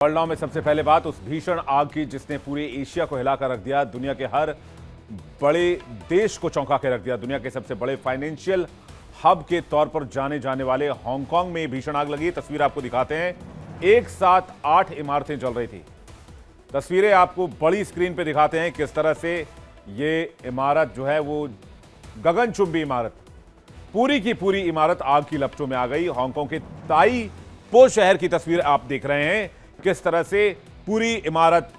World now में सबसे पहले बात उस भीषण आग की जिसने पूरे एशिया को हिलाकर रख दिया, दुनिया के हर बड़े देश को चौंका के रख दिया। दुनिया के सबसे बड़े फाइनेंशियल हब के तौर पर जाने जाने वाले हांगकांग में भीषण आग लगी। तस्वीर आपको दिखाते हैं, एक साथ 8 इमारतें जल रही थी। तस्वीरें आपको बड़ी स्क्रीन पे दिखाते हैं किस तरह से ये इमारत जो है वो गगनचुंबी इमारत, पूरी की पूरी इमारत आग की लपटों में आ गई। हांगकांग के ताई पो शहर की तस्वीर आप देख रहे हैं, किस तरह से पूरी इमारत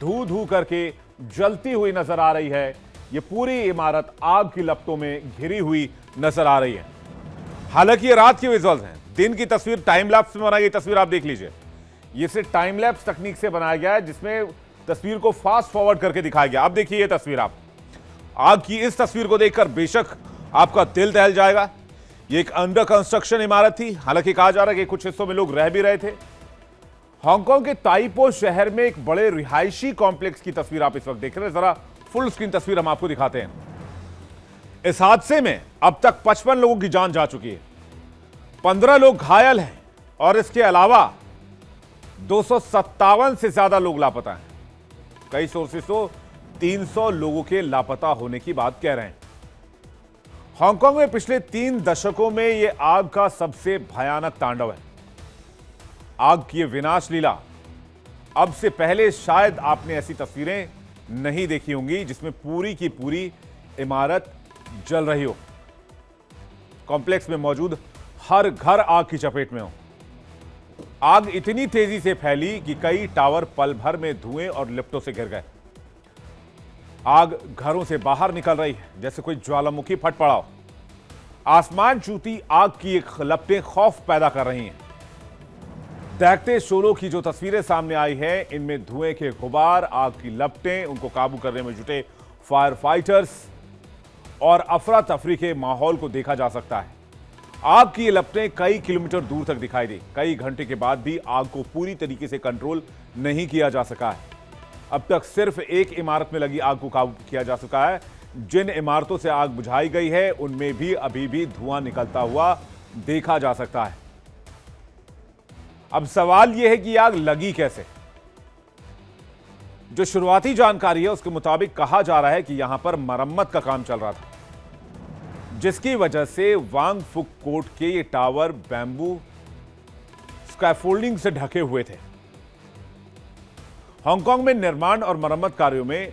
धू धू करके जलती हुई नजर आ रही है। ये पूरी इमारत आग की लपटों में घिरी हुई नजर आ रही है। हालांकि ये रात की विजुअल्स हैं, दिन की तस्वीर टाइम लैप्स में बनाई गई तस्वीर आप देख लीजिए। ये सिर्फ टाइम लैप्स तकनीक से बनाया गया है जिसमें तस्वीर को फास्ट फॉरवर्ड करके दिखाया गया। अब देखिए ये तस्वीर, आप आग की इस तस्वीर को देखकर बेशक आपका दिल दहल जाएगा। ये एक अंडर कंस्ट्रक्शन इमारत थी, हालांकि कहा जा रहा है कि कुछ हिस्सों में लोग रह भी रहे थे। हांगकांग के ताइपो शहर में एक बड़े रिहायशी कॉम्प्लेक्स की तस्वीर आप इस वक्त देख रहे हैं। जरा फुल स्क्रीन तस्वीर हम आपको दिखाते हैं। इस हादसे में अब तक 55 लोगों की जान जा चुकी है, 15 लोग घायल हैं और इसके अलावा 257 से ज्यादा लोग लापता हैं। कई सोर्सेस तो 300 लोगों के लापता होने की बात कह रहे हैं। हांगकांग में पिछले 3 दशकों में यह आग का सबसे भयानक तांडव है। आग की विनाश लीला, अब से पहले शायद आपने ऐसी तस्वीरें नहीं देखी होंगी जिसमें पूरी की पूरी इमारत जल रही हो, कॉम्प्लेक्स में मौजूद हर घर आग की चपेट में हो। आग इतनी तेजी से फैली कि कई टावर पल भर में धुएं और लिफ्टों से घिर गए। आग घरों से बाहर निकल रही है जैसे कोई ज्वालामुखी फट पड़ा हो। आसमान छूती आग की एक लपटें खौफ पैदा कर रही हैं। दहकते शोलों की जो तस्वीरें सामने आई हैं, इनमें धुएं के गुबार, आग की लपटें, उनको काबू करने में जुटे फायर फाइटर्स और अफरा तफरी के माहौल को देखा जा सकता है। आग की ये लपटें कई किलोमीटर दूर तक दिखाई दी। कई घंटे के बाद भी आग को पूरी तरीके से कंट्रोल नहीं किया जा सका है। अब तक सिर्फ एक इमारत में लगी आग को काबू किया जा सका है। जिन इमारतों से आग बुझाई गई है उनमें भी अभी भी धुआं निकलता हुआ देखा जा सकता है। अब सवाल यह है कि आग लगी कैसे। जो शुरुआती जानकारी है उसके मुताबिक कहा जा रहा है कि यहां पर मरम्मत का काम चल रहा था, जिसकी वजह से वांग फुक कोर्ट के ये टावर बैम्बू स्कैफोल्डिंग से ढके हुए थे। हांगकांग में निर्माण और मरम्मत कार्यों में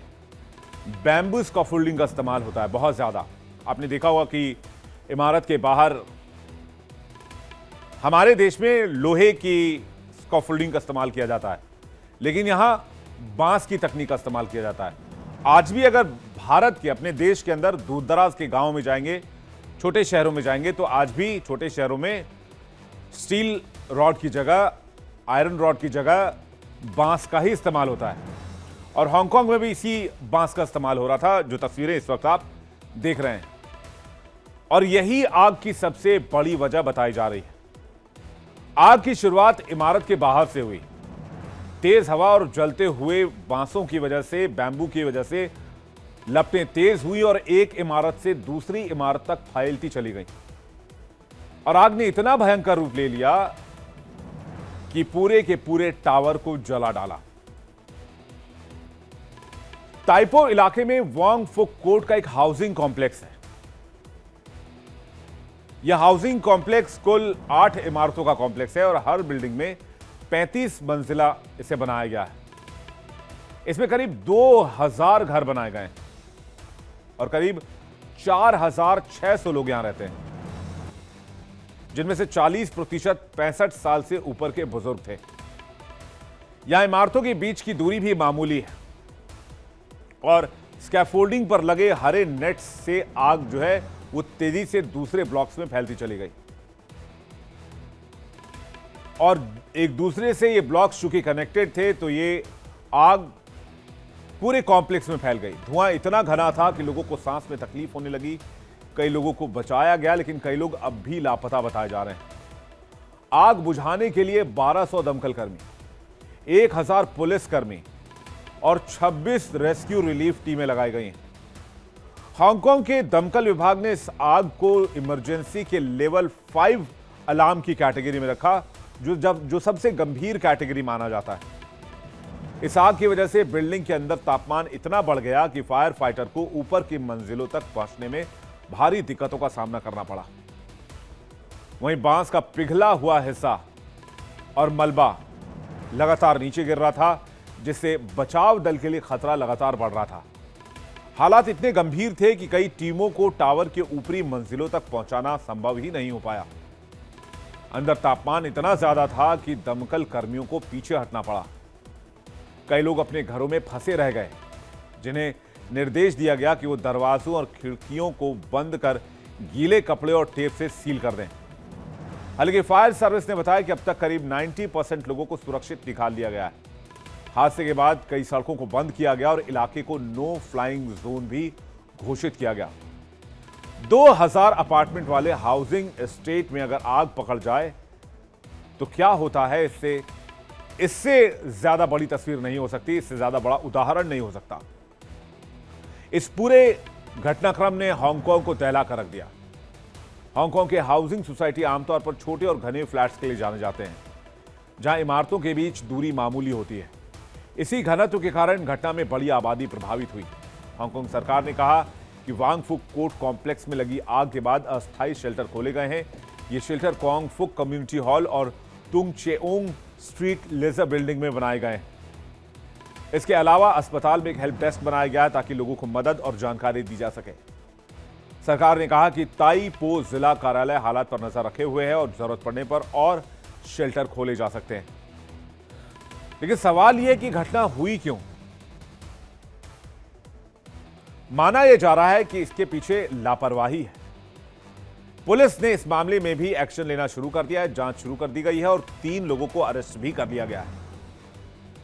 बैम्बू स्कैफोल्डिंग का इस्तेमाल होता है बहुत ज्यादा। आपने देखा होगा कि इमारत के बाहर, हमारे देश में लोहे की स्कैफोल्डिंग का इस्तेमाल किया जाता है, लेकिन यहां बांस की तकनीक का इस्तेमाल किया जाता है। आज भी अगर भारत के, अपने देश के अंदर दूर दराज के गांवों में जाएंगे, छोटे शहरों में जाएंगे, तो आज भी छोटे शहरों में स्टील रॉड की जगह, आयरन रॉड की जगह बांस का ही इस्तेमाल होता है। और हांगकांग में भी इसी बांस का इस्तेमाल हो रहा था, जो तस्वीरें इस वक्त आप देख रहे हैं। और यही आग की सबसे बड़ी वजह बताई जा रही है। आग की शुरुआत इमारत के बाहर से हुई। तेज हवा और जलते हुए बांसों की वजह से, बैम्बू की वजह से लपटें तेज हुई और एक इमारत से दूसरी इमारत तक फैलती चली गई। और आग ने इतना भयंकर रूप ले लिया कि पूरे के पूरे टावर को जला डाला। ताइपो इलाके में वांग फुक कोर्ट का एक हाउसिंग कॉम्प्लेक्स है। यह हाउसिंग कॉम्प्लेक्स कुल 8 इमारतों का कॉम्प्लेक्स है और हर बिल्डिंग में 35 मंजिला इसे बनाया गया है। इसमें करीब 2000 घर बनाए गए हैं और करीब 4600 लोग यहां रहते हैं, जिनमें से 40% 65 साल से ऊपर के बुजुर्ग थे। यहां इमारतों के बीच की दूरी भी मामूली है और स्कैफोल्डिंग पर लगे हरे नेट से आग जो है वो तेजी से दूसरे ब्लॉक्स में फैलती चली गई। और एक दूसरे से ये ब्लॉक्स चूंकि कनेक्टेड थे तो ये आग पूरे कॉम्प्लेक्स में फैल गई। धुआं इतना घना था कि लोगों को सांस में तकलीफ होने लगी। कई लोगों को बचाया गया, लेकिन कई लोग अब भी लापता बताए जा रहे हैं। आग बुझाने के लिए 1200 दमकल कर्मी, 1000 पुलिस कर्मी और 26 रेस्क्यू रिलीफ टीमें लगाई गई हैं। हांगकांग के दमकल विभाग ने इस आग को इमरजेंसी के लेवल 5 अलार्म की कैटेगरी में रखा, जो सबसे गंभीर कैटेगरी माना जाता है। इस आग की वजह से बिल्डिंग के अंदर तापमान इतना बढ़ गया कि फायर फाइटर को ऊपर की मंजिलों तक पहुंचने में भारी दिक्कतों का सामना करना पड़ा। वहीं बांस का पिघला हुआ हिस्सा और मलबा लगातार नीचे गिर रहा था, जिससे बचाव दल के लिए खतरा लगातार बढ़ रहा था। हालात इतने गंभीर थे कि कई टीमों को टावर के ऊपरी मंजिलों तक पहुंचाना संभव ही नहीं हो पाया। अंदर तापमान इतना ज्यादा था कि दमकल कर्मियों को पीछे हटना पड़ा। कई लोग अपने घरों में फंसे रह गए, जिन्हें निर्देश दिया गया कि वो दरवाजों और खिड़कियों को बंद कर गीले कपड़े और टेप से सील कर दें। हालांकि फायर सर्विस ने बताया कि अब तक करीब 90% लोगों को सुरक्षित निकाल लिया गया है। हादसे के बाद कई सड़कों को बंद किया गया और इलाके को नो फ्लाइंग जोन भी घोषित किया गया। 2000 अपार्टमेंट वाले हाउसिंग एस्टेट में अगर आग पकड़ जाए तो क्या होता है, इससे ज्यादा बड़ी तस्वीर नहीं हो सकती, इससे ज्यादा बड़ा उदाहरण नहीं हो सकता। इस पूरे घटनाक्रम ने हांगकांग को दहला कर रख दिया। हांगकांग के हाउसिंग सोसाइटी आमतौर पर छोटे और घने फ्लैट्स के लिए जाने जाते हैं, जहां इमारतों के बीच दूरी मामूली होती है। इसी घनत्व के कारण घटना में बड़ी आबादी प्रभावित हुई। हांगकांग सरकार ने कहा कि वांग फुक कोर्ट कॉम्प्लेक्स में लगी आग के बाद अस्थायी शेल्टर खोले गए हैं। ये शेल्टर वांग फुक कम्युनिटी हॉल और तुंग चेओंग स्ट्रीट लेजर बिल्डिंग में बनाए गए हैं। इसके अलावा अस्पताल में एक हेल्प डेस्क बनाया गया है ताकि लोगों को मदद और जानकारी दी जा सके। सरकार ने कहा कि ताई पो जिला कार्यालय हालात पर नजर रखे हुए है और जरूरत पड़ने पर और शेल्टर खोले जा सकते हैं। लेकिन सवाल यह कि घटना हुई क्यों? माना यह जा रहा है कि इसके पीछे लापरवाही है। पुलिस ने इस मामले में भी एक्शन लेना शुरू कर दिया है, जांच शुरू कर दी गई है और 3 लोगों को अरेस्ट भी कर लिया गया है,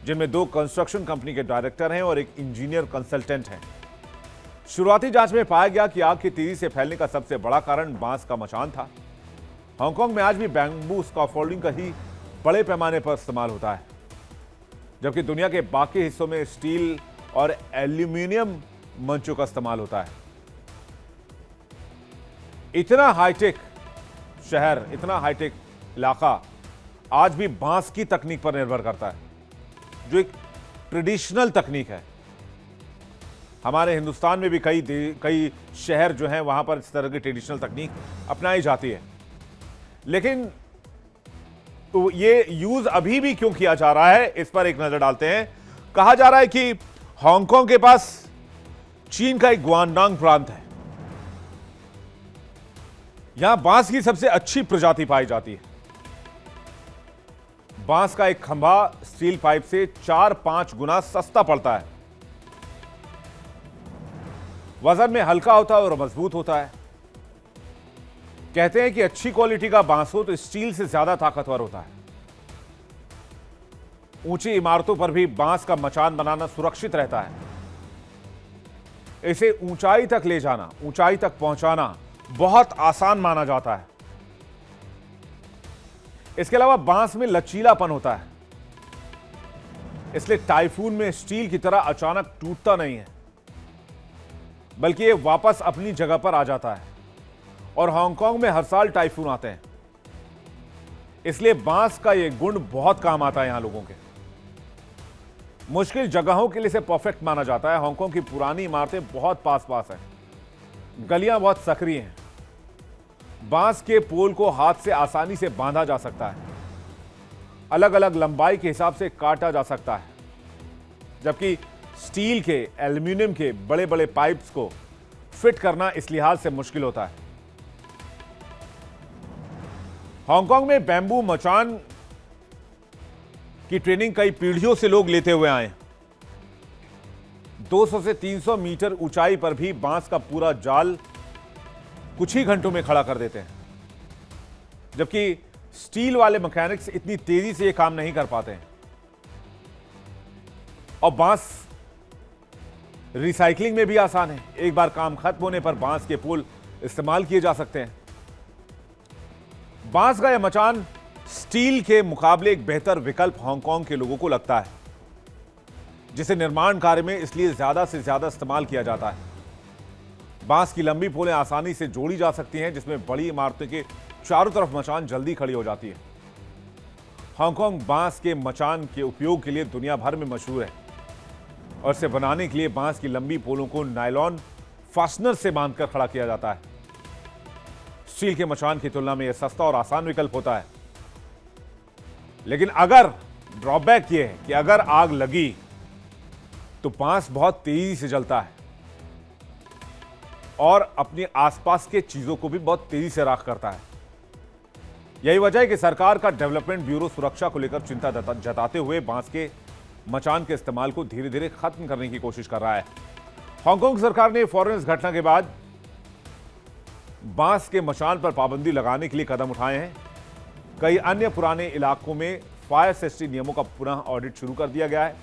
जिनमें 2 कंस्ट्रक्शन कंपनी के डायरेक्टर हैं और एक इंजीनियर कंसल्टेंट हैं। शुरुआती जांच में पाया गया कि आग की तेजी से फैलने का सबसे बड़ा कारण बांस का मचान था। हांगकांग में आज भी बैम्बू स्कैफोल्डिंग का ही बड़े पैमाने पर इस्तेमाल होता है, जबकि दुनिया के बाकी हिस्सों में स्टील और एल्यूमिनियम मंचों का इस्तेमाल होता है। इतना हाईटेक शहर, इतना हाईटेक इलाका आज भी बांस की तकनीक पर निर्भर करता है, जो एक ट्रेडिशनल तकनीक है। हमारे हिंदुस्तान में भी कई शहर जो हैं वहां पर इस तरह की ट्रेडिशनल तकनीक अपनाई जाती है, लेकिन तो ये यूज अभी भी क्यों किया जा रहा है, इस पर एक नजर डालते हैं। कहा जा रहा है कि हांगकांग के पास चीन का एक ग्वांगडोंग प्रांत है। यहां बांस की सबसे अच्छी प्रजाति पाई जाती है। बांस का एक खंभा स्टील पाइप से 4-5 गुना सस्ता पड़ता है। वजन में हल्का होता है और मजबूत होता है। कहते हैं कि अच्छी क्वालिटी का बांस हो तो स्टील से ज्यादा ताकतवर होता है। ऊंची इमारतों पर भी बांस का मचान बनाना सुरक्षित रहता है। इसे ऊंचाई तक ले जाना, ऊंचाई तक पहुंचाना बहुत आसान माना जाता है। इसके अलावा बांस में लचीलापन होता है, इसलिए टाइफून में स्टील की तरह अचानक टूटता नहीं है, बल्कि यह वापस अपनी जगह पर आ जाता है। और हांगकांग में हर साल टाइफून आते हैं, इसलिए बांस का यह गुण बहुत काम आता है यहां लोगों के। मुश्किल जगहों के लिए इसे परफेक्ट माना जाता है। हांगकांग की पुरानी इमारतें बहुत पास पास हैं, गलियां बहुत सक्रिय हैं। बांस के पोल को हाथ से आसानी से बांधा जा सकता है, अलग अलग लंबाई के हिसाब से काटा जा सकता है, जबकि स्टील के, एल्यूमिनियम के बड़े बड़े पाइप्स को फिट करना इस लिहाज से मुश्किल होता है। हांगकांग में बैम्बू मचान की ट्रेनिंग कई पीढ़ियों से लोग लेते हुए आए। 200 से 300 मीटर ऊंचाई पर भी बांस का पूरा जाल कुछ ही घंटों में खड़ा कर देते हैं, जबकि स्टील वाले मैकेनिक्स इतनी तेजी से यह काम नहीं कर पाते हैं। और बांस रिसाइकलिंग में भी आसान है। एक बार काम खत्म होने पर बांस के पुल इस्तेमाल किए जा सकते हैं। बांस का यह मचान स्टील के मुकाबले एक बेहतर विकल्प हांगकांग के लोगों को लगता है, जिसे निर्माण कार्य में इसलिए ज्यादा से ज्यादा इस्तेमाल किया जाता है। बांस की लंबी पोलें आसानी से जोड़ी जा सकती हैं, जिसमें बड़ी इमारतों के चारों तरफ मचान जल्दी खड़ी हो जाती है। हांगकांग बांस के मचान के उपयोग के लिए दुनिया भर में मशहूर है और इसे बनाने के लिए बांस की लंबी पोलों को नायलॉन फास्टनर से बांधकर खड़ा किया जाता है। स्टील के मचान की तुलना में यह सस्ता और आसान विकल्प होता है, लेकिन अगर ड्रॉबैक यह है कि अगर आग लगी तो बांस बहुत तेजी से जलता है और अपने आसपास के चीजों को भी बहुत तेजी से राख करता है। यही वजह है कि सरकार का डेवलपमेंट ब्यूरो सुरक्षा को लेकर चिंता जताते हुए बांस के मचान के इस्तेमाल को धीरे धीरे खत्म करने की कोशिश कर रहा है। हांगकांग सरकार ने फौरन इस घटना के बाद बांस के मचान पर पाबंदी लगाने के लिए कदम उठाए हैं। कई अन्य पुराने इलाकों में फायर सेफ्टी नियमों का पुनः ऑडिट शुरू कर दिया गया है।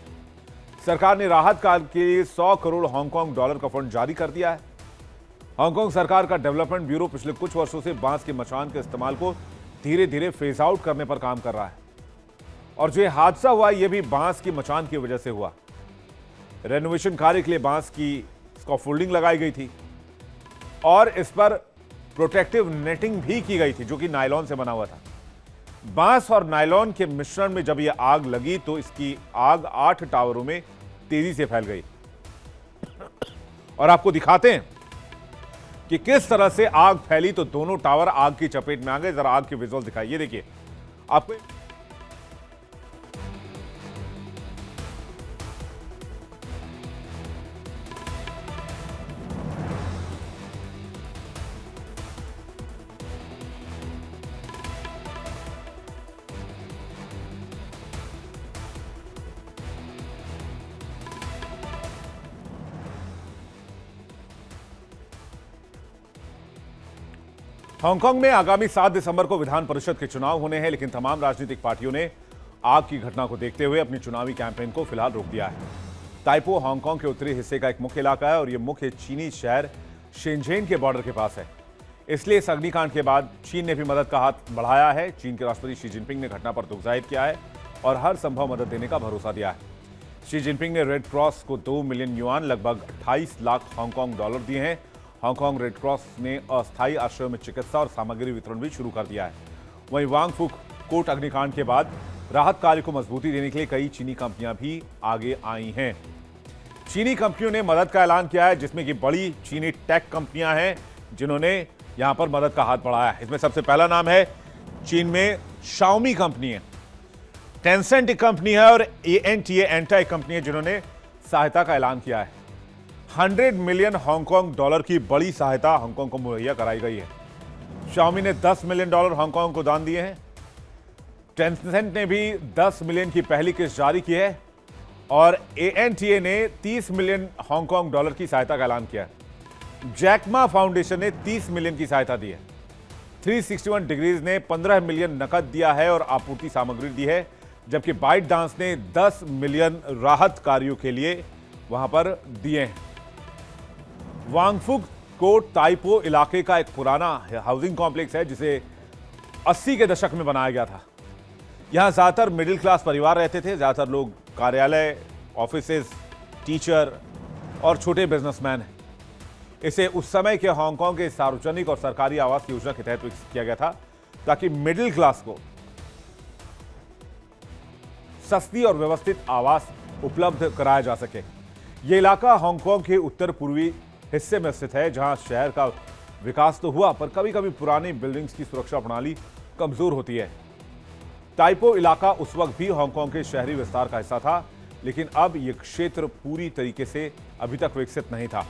सरकार ने राहत काल के लिए 100 करोड़ हांगकांग डॉलर का फंड जारी कर दिया है। हांगकांग सरकार का डेवलपमेंट ब्यूरो पिछले कुछ वर्षों से बांस के मचान के इस्तेमाल को धीरे धीरे फेज आउट करने पर काम कर रहा है और जो हादसा हुआ यह भी बांस की मचान की वजह से हुआ। रेनोवेशन कार्य के लिए बांस की स्कैफोल्डिंग लगाई गई थी और इस पर प्रोटेक्टिव नेटिंग भी की गई थी जो कि नायलॉन से बना हुआ था। बांस और नायलॉन के मिश्रण में जब यह आग लगी तो इसकी आग 8 टावरों में तेजी से फैल गई और आपको दिखाते हैं कि किस तरह से आग फैली। तो दोनों टावर आग की चपेट में आ गए। जरा आग के विजुअल दिखाइए, देखिए आपको। हांगकांग में आगामी 7 दिसंबर को विधान परिषद के चुनाव होने हैं, लेकिन तमाम राजनीतिक पार्टियों ने आग की घटना को देखते हुए अपनी चुनावी कैंपेन को फिलहाल रोक दिया है। ताइपो हांगकांग के उत्तरी हिस्से का एक मुख्य इलाका है और यह मुख्य चीनी शहर शेनझेन के बॉर्डर के पास है। इसलिए इस अग्निकांड के बाद चीन ने भी मदद का हाथ बढ़ाया है। चीन के राष्ट्रपति शी जिनपिंग ने घटना पर दुख जाहिर किया है और हर संभव मदद देने का भरोसा दिया है। शी जिनपिंग ने रेड क्रॉस को 2 मिलियन युआन लगभग 28 लाख हांगकांग डॉलर दिए हैं। हांगकांग रेड क्रॉस ने अस्थायी आश्रयों में चिकित्सा और सामग्री वितरण भी शुरू कर दिया है। वहीं वांग फुक कोट अग्निकांड के बाद राहत कार्य को मजबूती देने के लिए कई चीनी कंपनियां भी आगे आई हैं। चीनी कंपनियों ने मदद का ऐलान किया है, जिसमें कि बड़ी चीनी टेक कंपनियां हैं जिन्होंने यहां पर मदद का हाथ बढ़ाया है। इसमें सबसे पहला नाम है चीन में शाओमी कंपनी है, टेंसेंट एक कंपनी है और एएनटीए एंटा एक कंपनी है जिन्होंने सहायता का ऐलान किया है। 100 मिलियन हांगकांग डॉलर की बड़ी सहायता हांगकांग को मुहैया कराई गई है। शाओमी ने 10 मिलियन डॉलर हांगकांग को दान दिए हैं। टेंसेंट ने भी 10 मिलियन की पहली किस्त जारी की है और एएनटीए ने 30 मिलियन हांगकांग डॉलर की सहायता का ऐलान किया है। जैकमा फाउंडेशन ने 30 मिलियन की सहायता दी है। 361 डिग्रीज ने 15 मिलियन नकद दिया है और आपूर्ति सामग्री दी है, जबकि बाइट डांस ने 10 मिलियन राहत कार्यों के लिए वहां पर दिए हैं। वांगफुक कोट ताइपो इलाके का एक पुराना हाउसिंग कॉम्प्लेक्स है जिसे 80 के दशक में बनाया गया था। यहां ज्यादातर मिडिल क्लास परिवार रहते थे। ज्यादातर लोग कार्यालय, ऑफिसेज, टीचर और छोटे बिजनेसमैन हैं। इसे उस समय के हांगकांग के सार्वजनिक और सरकारी आवास योजना के तहत विकसित किया गया था ताकि मिडिल क्लास को सस्ती और व्यवस्थित आवास उपलब्ध कराया जा सके। यह इलाका हांगकांग के उत्तर पूर्वी हिस्से में स्थित है, जहां शहर का विकास तो हुआ पर कभी कभी पुरानी बिल्डिंग्स की सुरक्षा प्रणाली कमजोर होती है। ताइपो इलाका उस वक्त भी हांगकांग के शहरी विस्तार का हिस्सा था, लेकिन अब यह क्षेत्र पूरी तरीके से अभी तक विकसित नहीं था।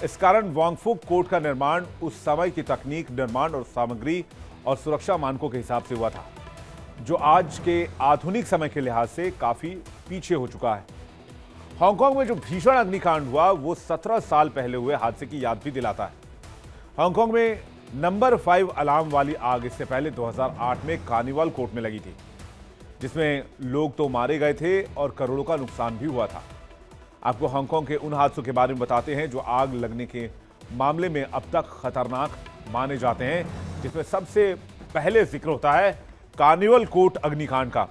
इस कारण वांगफुक कोर्ट का निर्माण उस समय की तकनीक, निर्माण और सामग्री और सुरक्षा मानकों के हिसाब से हुआ था, जो आज के आधुनिक समय के लिहाज से काफी पीछे हो चुका है। हांगकांग में जो भीषण अग्निकांड हुआ वो 17 साल पहले हुए हादसे की याद भी दिलाता है। हांगकांग में नंबर 5 अलार्म वाली आग इससे पहले 2008 में कार्निवाल कोर्ट में लगी थी, जिसमें लोग तो मारे गए थे और करोड़ों का नुकसान भी हुआ था। आपको हांगकांग के उन हादसों के बारे में बताते हैं जो आग लगने के मामले में अब तक खतरनाक माने जाते हैं, जिसमें सबसे पहले जिक्र होता है कार्निवल कोर्ट अग्निकांड का।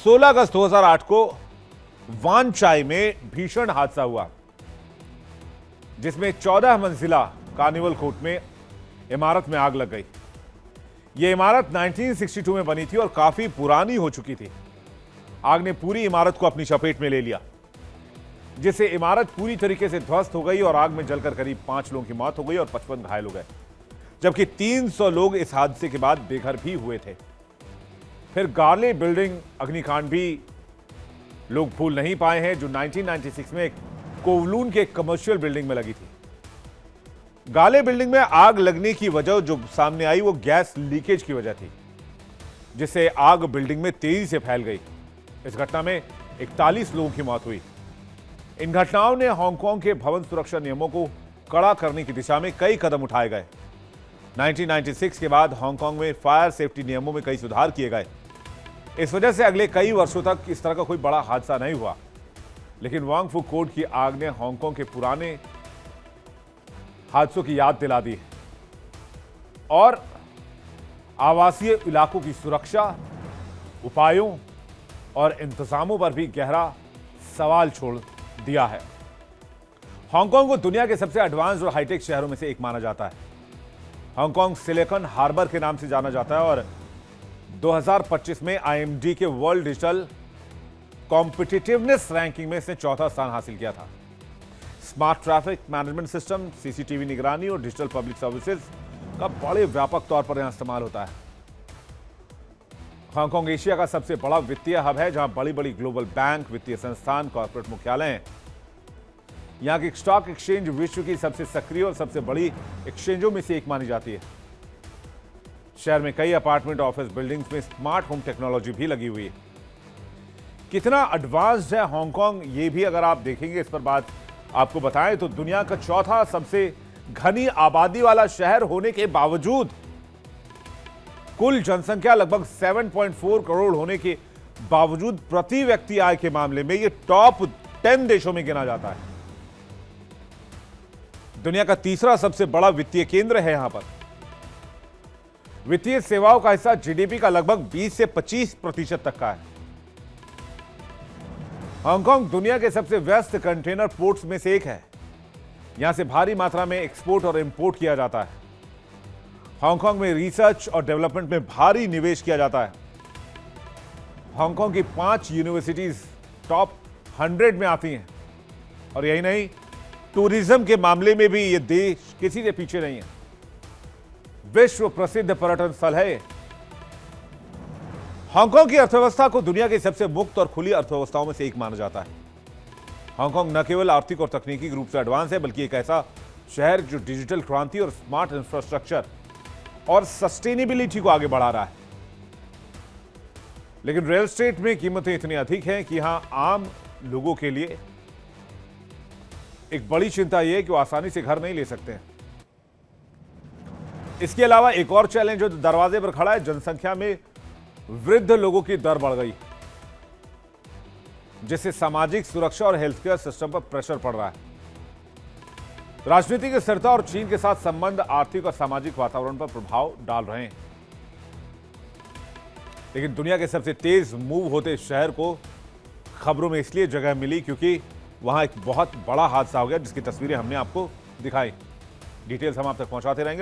16 अगस्त 2008 को वान चाई में भीषण हादसा हुआ, जिसमें 14 मंजिला कार्निवल कोर्ट में इमारत में आग लग गई। यह इमारत 1962 में बनी थी और काफी पुरानी हो चुकी थी। आग ने पूरी इमारत को अपनी चपेट में ले लिया, जिससे इमारत पूरी तरीके से ध्वस्त हो गई और आग में जलकर करीब 5 लोगों की मौत हो गई और 55 घायल हो गए, जबकि 300 लोग इस हादसे के बाद बेघर भी हुए थे। फिर गाले बिल्डिंग अग्निकांड भी लोग भूल नहीं पाए हैं, जो 1996 में कोवलून के कमर्शियल बिल्डिंग में लगी थी। गाले बिल्डिंग में आग लगने की वजह जो सामने आई वो गैस लीकेज की वजह थी, जिससे आग बिल्डिंग में तेजी से फैल गई। इस घटना में 41 लोगों की मौत हुई। इन घटनाओं ने हांगकांग के भवन सुरक्षा नियमों को कड़ा करने की दिशा में कई कदम उठाए गए। 1996 के बाद हांगकांग में फायर सेफ्टी नियमों में कई सुधार किए गए। इस वजह से अगले कई वर्षों तक इस तरह का कोई बड़ा हादसा नहीं हुआ। लेकिन वांग फू कोड की आग ने हांगकांग के पुराने हादसों की याद दिला दी और आवासीय इलाकों की सुरक्षा उपायों और इंतजामों पर भी गहरा सवाल छोड़ दिया है। हांगकांग को दुनिया के सबसे एडवांस और हाईटेक शहरों में से एक माना जाता है। हांगकांग सिलिकॉन हार्बर के नाम से जाना जाता है और 2025 में आईएमडी के वर्ल्ड डिजिटल कॉम्पिटिटिवनेस रैंकिंग में इसने चौथा स्थान हासिल किया था। Smart traffic management system, CCTV निगरानी और डिजिटल पब्लिक सर्विसेज का बड़े व्यापक तौर पर यहां इस्तेमाल होता है। हांगकांग एशिया का सबसे बड़ा वित्तीय हब है, जहां बड़ी बड़ी ग्लोबल बैंक, वित्तीय संस्थान, कॉर्पोरेट मुख्यालय हैं। यहां की स्टॉक एक्सचेंज विश्व की सबसे सक्रिय और सबसे बड़ी एक्सचेंजों में से एक मानी जाती है। शहर में कई अपार्टमेंट, ऑफिस बिल्डिंग्स में स्मार्ट होम टेक्नोलॉजी भी लगी हुई है। कितना एडवांस्ड है हांगकांग, ये भी अगर आप देखेंगे, इस पर बात आपको बताएं तो दुनिया का चौथा सबसे घनी आबादी वाला शहर होने के बावजूद कुल जनसंख्या लगभग 7.4 करोड़ होने के बावजूद प्रति व्यक्ति आय के मामले में यह टॉप 10 देशों में गिना जाता है। दुनिया का तीसरा सबसे बड़ा वित्तीय केंद्र है। यहां पर वित्तीय सेवाओं का हिस्सा जीडीपी का लगभग 20 से 25% तक का है। हांगकांग दुनिया के सबसे व्यस्त कंटेनर पोर्ट्स में से एक है। यहां से भारी मात्रा में एक्सपोर्ट और इंपोर्ट किया जाता है। हांगकांग में रिसर्च और डेवलपमेंट में भारी निवेश किया जाता है। हांगकांग की 5 यूनिवर्सिटीज टॉप 100 में आती हैं और यही नहीं, टूरिज्म के मामले में भी यह देश किसी से पीछे नहीं है। विश्व प्रसिद्ध पर्यटन स्थल है। हांगकांग की अर्थव्यवस्था को दुनिया की सबसे मुक्त और खुली अर्थव्यवस्थाओं में से एक माना जाता है। हांगकांग न केवल आर्थिक और तकनीकी रूप से एडवांस है, बल्कि एक ऐसा शहर जो डिजिटल क्रांति और स्मार्ट इंफ्रास्ट्रक्चर और सस्टेनेबिलिटी को आगे बढ़ा रहा है। लेकिन रियल एस्टेट में कीमतें इतनी अधिक हैं कि यहां आम लोगों के लिए एक बड़ी चिंता यह है कि वो आसानी से घर नहीं ले सकते हैं। इसके अलावा एक और चैलेंज जो दरवाजे पर खड़ा है, जनसंख्या में वृद्ध लोगों की दर बढ़ गई, जिससे सामाजिक सुरक्षा और हेल्थ केयर सिस्टम पर प्रेशर पड़ रहा है। राजनीतिक स्थिरता और चीन के साथ संबंध आर्थिक और सामाजिक वातावरण पर प्रभाव डाल रहे हैं। लेकिन दुनिया के सबसे तेज मूव होते शहर को खबरों में इसलिए जगह मिली क्योंकि वहां एक बहुत बड़ा हादसा हो गया, जिसकी तस्वीरें हमने आपको दिखाई। डिटेल्स हम आप तक पहुंचाते रहेंगे।